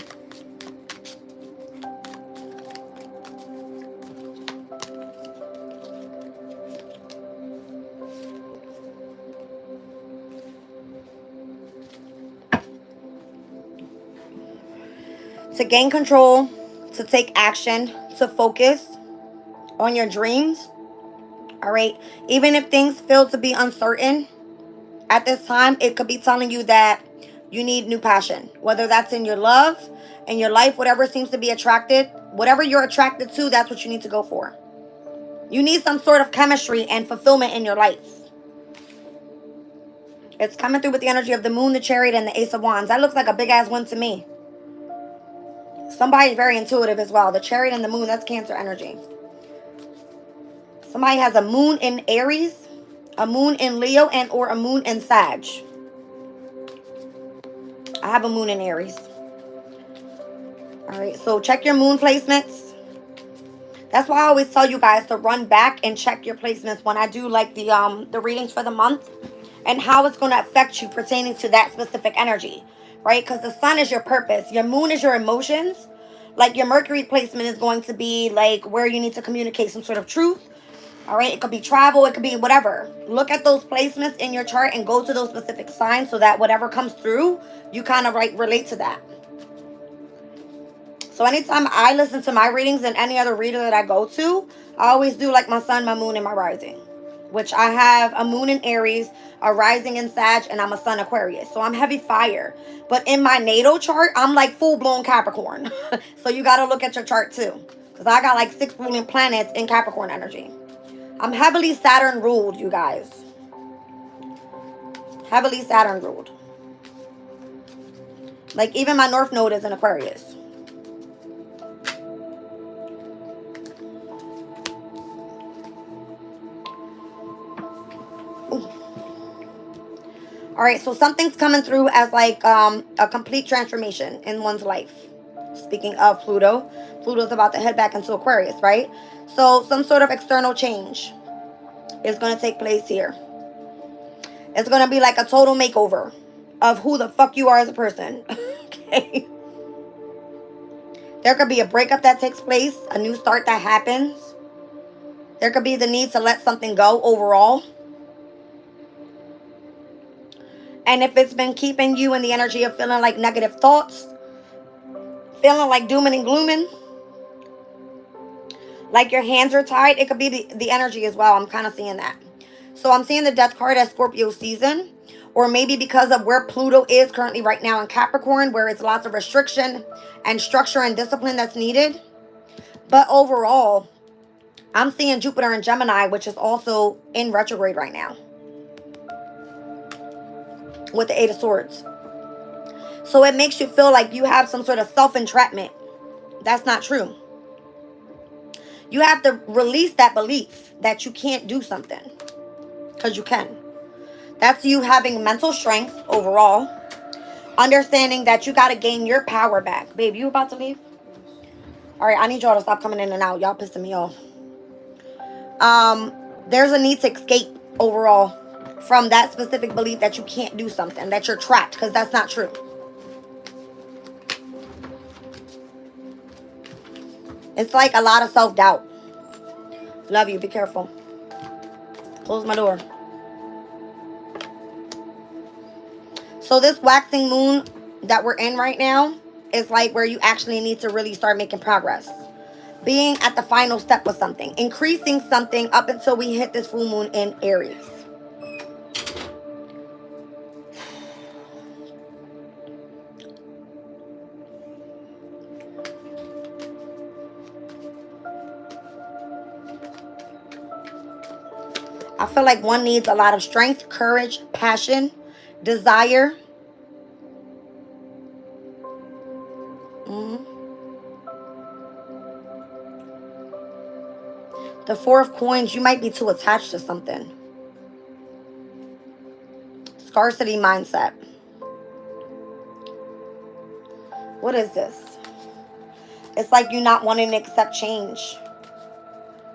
To gain control, to take action, to focus on your dreams. All right. Even if things feel to be uncertain at this time, it could be telling you that you need new passion, whether that's in your love, in your life, whatever seems to be attracted, whatever you're attracted to, that's what you need to go for. You need some sort of chemistry and fulfillment in your life. It's coming through with the energy of the Moon, the Chariot, and the Ace of Wands. That looks like a big ass win to me. Somebody very intuitive as well. The Chariot and the Moon, that's Cancer energy. Somebody has a Moon in Aries, a Moon in Leo, and or a Moon in Sag. I have a Moon in Aries. All right, so check your Moon placements. That's why I always tell you guys to run back and check your placements when I do like the readings for the month and how it's going to affect you pertaining to that specific energy, right? Because the sun is your purpose. Your Moon is your emotions. Like your Mercury placement is going to be like where you need to communicate some sort of truth. All right, it could be travel, it could be whatever. Look at those placements in your chart and go to those specific signs so that whatever comes through, you kind of like relate to that. So anytime I listen to my readings and any other reader that I go to, I always do like my sun, my moon, and my rising. Which I have a moon in Aries, a rising in Sag, and I'm a sun Aquarius. So I'm heavy fire. But in my natal chart, I'm like full-blown Capricorn. So you got to look at your chart too. Because I got like 6 ruling planets in Capricorn energy. I'm heavily Saturn ruled, you guys. Heavily Saturn ruled. Like even my North Node is in Aquarius. All right, so something's coming through as like a complete transformation in one's life. Speaking of Pluto, Pluto's about to head back into Aquarius, right? So some sort of external change is going to take place here. It's going to be like a total makeover of who the fuck you are as a person. Okay. There could be a breakup that takes place, a new start that happens. There could be the need to let something go overall. And if it's been keeping you in the energy of feeling like negative thoughts, feeling like dooming and glooming, like your hands are tied, it could be the energy as well. I'm kind of seeing that. So I'm seeing the death card as Scorpio season, or maybe because of where Pluto is currently right now in Capricorn, where it's lots of restriction and structure and discipline that's needed. But overall, I'm seeing Jupiter in Gemini, which is also in retrograde right now, with the Eight of Swords. So it makes you feel like you have some sort of self-entrapment. That's not true. You have to release that belief that you can't do something, because you can. That's you having mental strength overall. Understanding that you got to gain your power back. Babe, you about to leave? All right, I need y'all to stop coming in and out. Y'all pissing me off. There's a need to escape overall from that specific belief that you can't do something, that you're trapped, because that's not true. It's like a lot of self-doubt. Love you. Be careful. Close my door. So this waxing moon that we're in right now is like where you actually need to really start making progress. Being at the final step with something. Increasing something up until we hit this full moon in Aries. I feel like one needs a lot of strength, courage, passion, desire. The Four of Coins, you might be too attached to something. Scarcity mindset. What is this? It's like you not wanting to accept change.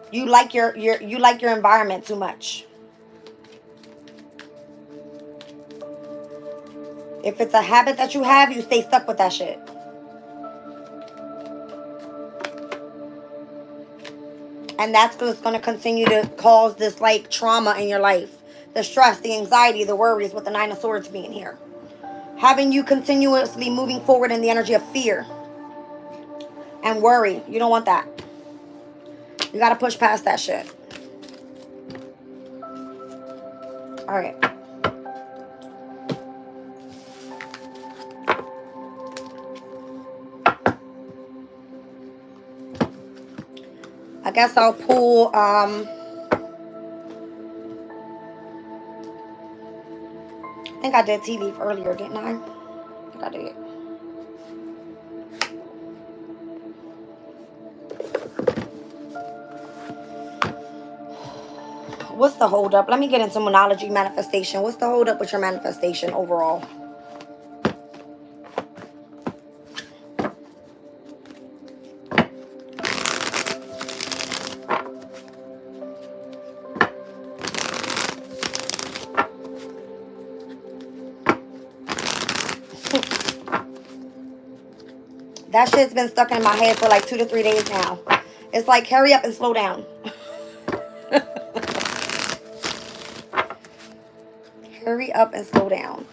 You like your environment too much. If it's a habit that you have, you stay stuck with that shit. And that's what's going to continue to cause this like trauma in your life. The stress, the anxiety, the worries, with the Nine of Swords being here. Having you continuously moving forward in the energy of fear and worry. You don't want that. You got to push past that shit. All right. I guess I'll pull, I think I did tea leaf earlier, didn't I? I think I did. What's the hold up? Let me get into Moonology manifestation. What's the hold up with your manifestation overall? That shit's been stuck in my head for like 2 to 3 days now. It's like, hurry up and slow down. Hurry up and slow down.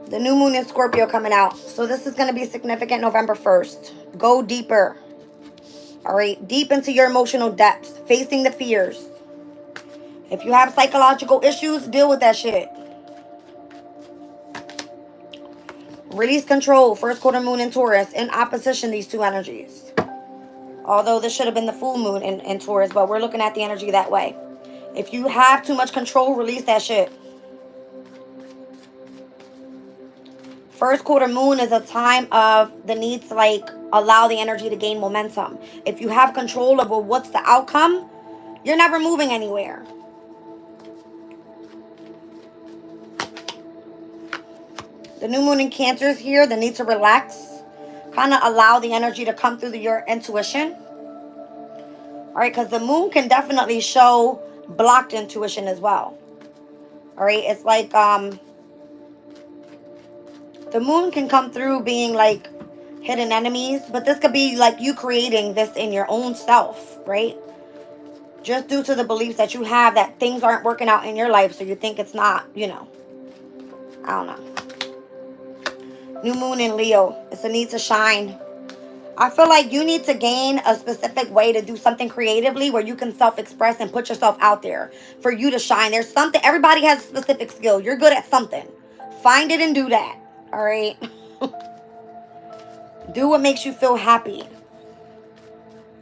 The new moon in Scorpio coming out. So this is going to be significant November 1st. Go deeper. All right. Deep into your emotional depths. Facing the fears. If you have psychological issues, deal with that shit. Release control. First quarter moon in Taurus. In opposition, these two energies. Although this should have been the full moon in Taurus, but we're looking at the energy that way. If you have too much control, release that shit. First quarter moon is a time of the need to like allow the energy to gain momentum. If you have control over what's the outcome, you're never moving anywhere. The new moon in Cancer is here. The need to relax. Kind of allow the energy to come through your intuition. All right, because the moon can definitely show blocked intuition as well. All right, it's like the moon can come through being like hidden enemies, but this could be like you creating this in your own self, right? Just due to the beliefs that you have that things aren't working out in your life, so you think it's not, you know. I don't know. New moon in Leo. It's a need to shine. I feel like you need to gain a specific way to do something creatively where you can self-express and put yourself out there for you to shine. There's something, everybody has a specific skill. You're good at something. Find it and do that. All right. Do what makes you feel happy.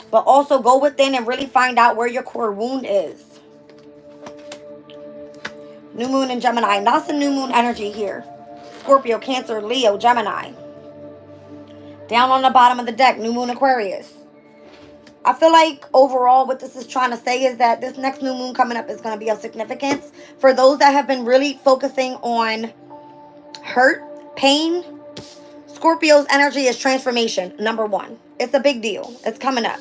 But also go within and really find out where your core wound is. New moon in Gemini. That's the new moon energy here. Scorpio, Cancer, Leo, Gemini. Down on the bottom of the deck, new moon Aquarius. I feel like overall what this is trying to say is that this next new moon coming up is going to be of significance. For those that have been really focusing on hurt, pain, Scorpio's energy is transformation, number one. It's a big deal. It's coming up.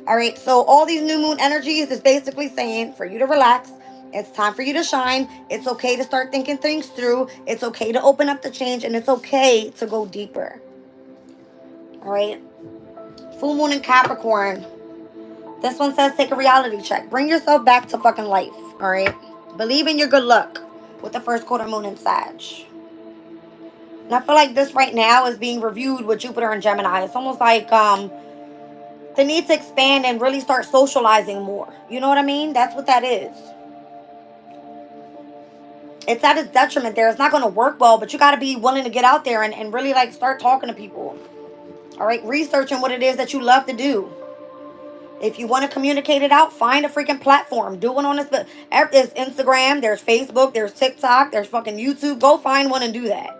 All right, so all these new moon energies is basically saying for you to relax. It's time for you to shine. It's okay to start thinking things through. It's okay to open up the change, and it's okay to go deeper. All right. Full moon in Capricorn. This one says take a reality check. Bring yourself back to fucking life. All right. Believe in your good luck with the first quarter moon in Sag. And I feel like this right now is being reviewed with Jupiter and Gemini. It's almost like the need to expand and really start socializing more. You know what I mean? That's what that is. It's at its detriment there. It's not going to work well, but you got to be willing to get out there and really like start talking to people. All right, researching what it is that you love to do. If you want to communicate it out, find a freaking platform. Do it on this. There's Instagram, there's Facebook, there's TikTok, there's fucking YouTube. Go find one and do that.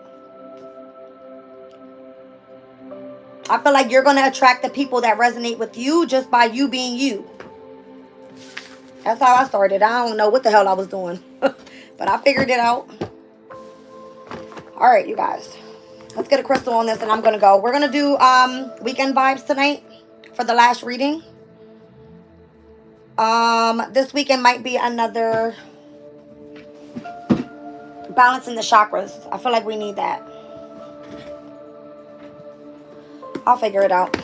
I feel like you're going to attract the people that resonate with you just by you being you. That's how I started. I don't know what the hell I was doing, but I figured it out. All right, you guys. Let's get a crystal on this and I'm going to go. We're going to do weekend vibes tonight for the last reading. This weekend might be another balancing the chakras. I feel like we need that. I'll figure it out.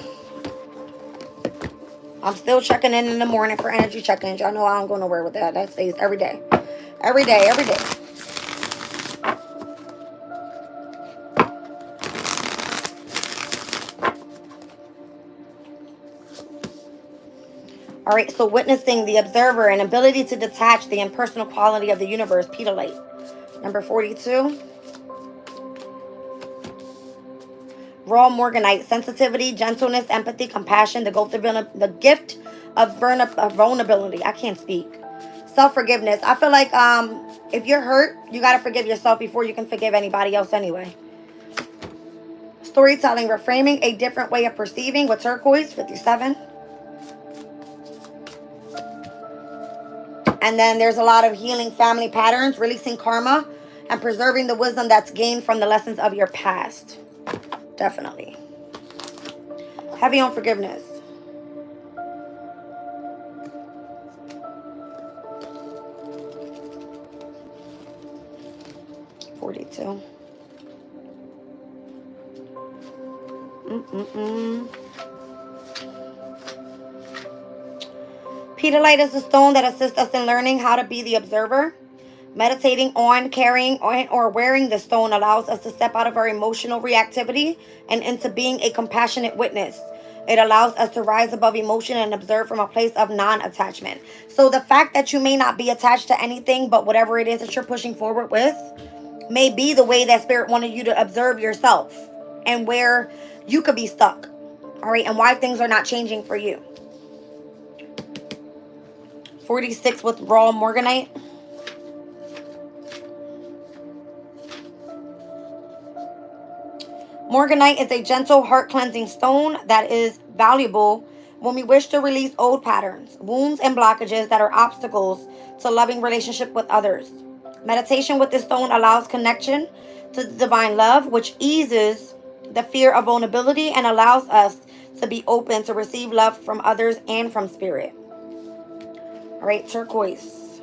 I'm still checking in the morning for energy check-ins. Y'all know I don't go nowhere with that. That stays every day. Every day, every day. All right, so witnessing the observer and ability to detach the impersonal quality of the universe, Peter Light. Number 42. Raw Morganite, sensitivity, gentleness, empathy, compassion, the gift of vulnerability. I can't speak. Self-forgiveness. I feel like if you're hurt, you got to forgive yourself before you can forgive anybody else anyway. Storytelling, reframing, a different way of perceiving with turquoise, 57. And then there's a lot of healing family patterns, releasing karma, and preserving the wisdom that's gained from the lessons of your past. Definitely. Heavy on forgiveness. $42. Pedalite is a stone that assists us in learning how to be the observer. Meditating on, carrying, or wearing the stone allows us to step out of our emotional reactivity and into being a compassionate witness. It allows us to rise above emotion and observe from a place of non-attachment. So the fact that you may not be attached to anything, but whatever it is that you're pushing forward with, may be the way that Spirit wanted you to observe yourself and where you could be stuck. All right, and why things are not changing for you. 46 with raw morganite. Morganite is a gentle heart-cleansing stone that is valuable when we wish to release old patterns, wounds, and blockages that are obstacles to loving relationship with others. Meditation with this stone allows connection to the divine love, which eases the fear of vulnerability and allows us to be open to receive love from others and from spirit. All right, turquoise.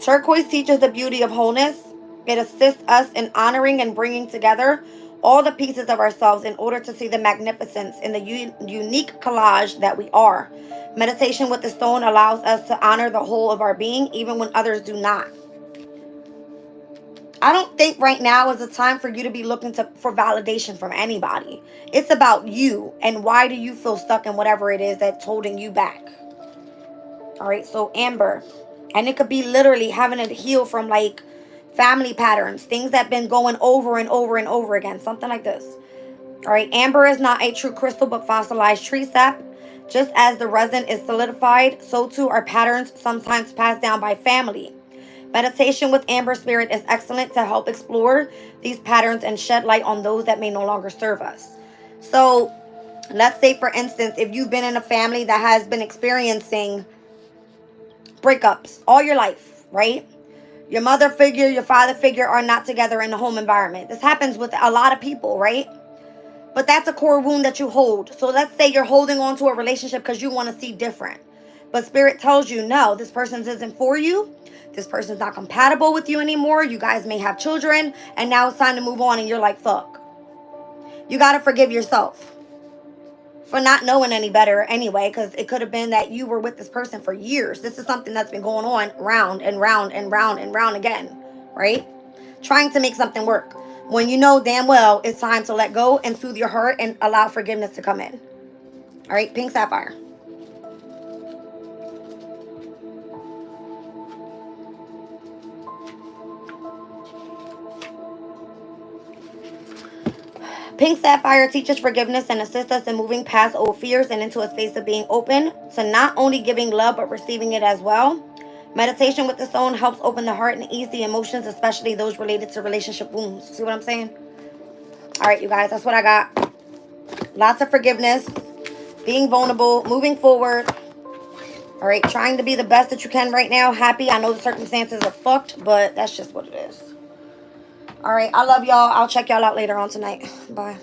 Turquoise teaches the beauty of wholeness. It assists us in honoring and bringing together all the pieces of ourselves in order to see the magnificence in the unique collage that we are. Meditation with the stone allows us to honor the whole of our being, even when others do not. I don't think right now is a time for you to be looking for validation from anybody. It's about you and why do you feel stuck in whatever it is that's holding you back. All right, so amber. And it could be literally having to heal from like family patterns, things that have been going over and over and over again, something like this. All right, amber is not a true crystal but fossilized tree sap. Just as the resin is solidified, so too are patterns sometimes passed down by family. Meditation with amber spirit is excellent to help explore these patterns and shed light on those that may no longer serve us. So let's say, for instance, if you've been in a family that has been experiencing breakups all your life, right? Your mother figure, your father figure are not together in the home environment. This happens with a lot of people, right? But that's a core wound that you hold. So let's say you're holding on to a relationship because you want to see different. But spirit tells you, no, this person isn't for you. This person's not compatible with you anymore. You guys may have children. And now it's time to move on. And you're like, fuck. You got to forgive yourself for not knowing any better anyway. Because it could have been that you were with this person for years. This is something that's been going on round and round and round and round again. Right? Trying to make something work. When you know damn well it's time to let go and soothe your heart and allow forgiveness to come in. All right, pink sapphire. Pink sapphire teaches forgiveness and assists us in moving past old fears and into a space of being open to not only giving love but receiving it as well. Meditation with the stone helps open the heart and ease the emotions, especially those related to relationship wounds. See what I'm saying? All right, you guys, that's what I got. Lots of forgiveness, being vulnerable, moving forward. All right, trying to be the best that you can right now. Happy. I know the circumstances are fucked, but that's just what it is. All right, I love y'all. I'll check y'all out later on tonight. Bye.